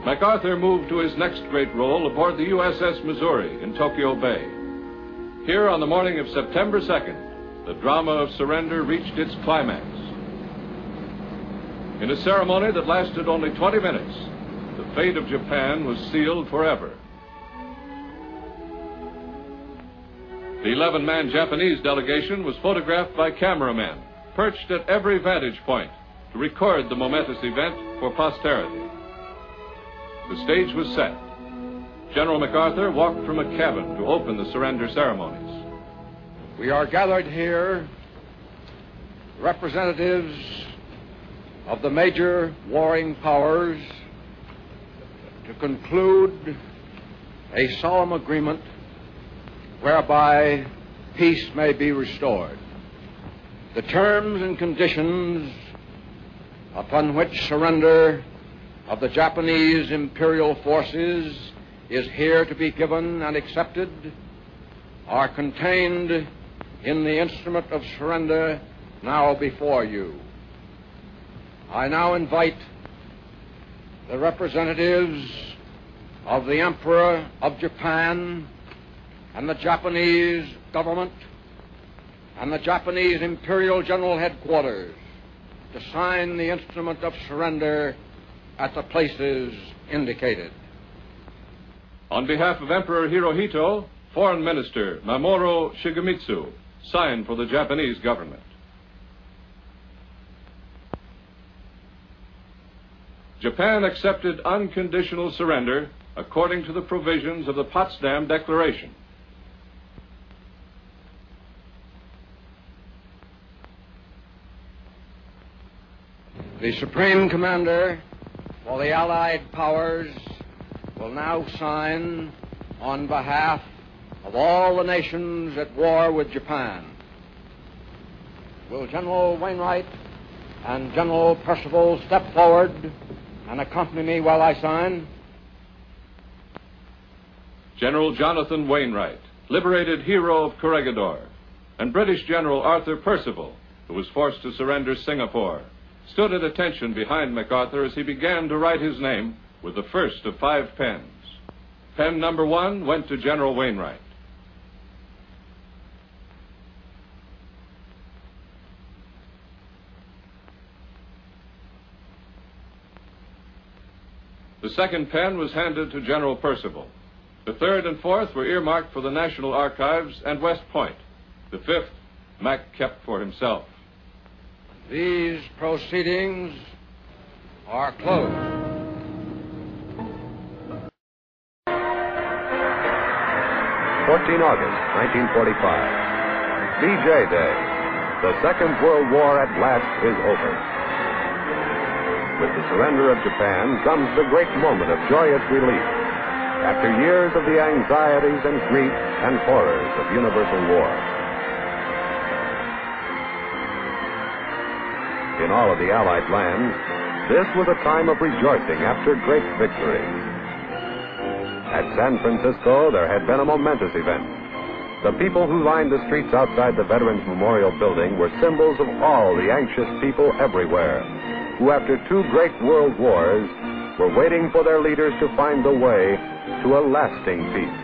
MacArthur moved to his next great role aboard the USS Missouri in Tokyo Bay. Here on the morning of September 2nd, the drama of surrender reached its climax. In a ceremony that lasted only 20 minutes, the fate of Japan was sealed forever. The 11-man Japanese delegation was photographed by cameramen, perched at every vantage point to record the momentous event for posterity. The stage was set. General MacArthur walked from a cabin to open the surrender ceremonies. We are gathered here, representatives of the major warring powers, to conclude a solemn agreement whereby peace may be restored. The terms and conditions upon which surrender of the Japanese imperial forces is here to be given and accepted are contained in the instrument of surrender now before you. I now invite the representatives of the Emperor of Japan and the Japanese government and the Japanese Imperial General Headquarters to sign the instrument of surrender at the places indicated. On behalf of Emperor Hirohito, Foreign Minister Mamoru Shigemitsu signed for the Japanese government. Japan accepted unconditional surrender according to the provisions of the Potsdam Declaration. The Supreme Commander for the Allied powers will now sign on behalf of all the nations at war with Japan. Will General Wainwright and General Percival step forward and accompany me while I sign? General Jonathan Wainwright, liberated hero of Corregidor, and British General Arthur Percival, who was forced to surrender Singapore, stood at attention behind MacArthur as he began to write his name with the first of 5 pens. Pen number 1 went to General Wainwright. The second pen was handed to General Percival. The third and fourth were earmarked for the National Archives and West Point. The fifth, Mac kept for himself. These proceedings are closed. 14 August, 1945. VJ Day. The Second World War at last is over. With the surrender of Japan comes the great moment of joyous relief after years of the anxieties and grief and horrors of universal war. In all of the Allied lands, this was a time of rejoicing after great victory. At San Francisco, there had been a momentous event. The people who lined the streets outside the Veterans Memorial Building were symbols of all the anxious people everywhere, who after 2 great world wars were waiting for their leaders to find the way to a lasting peace.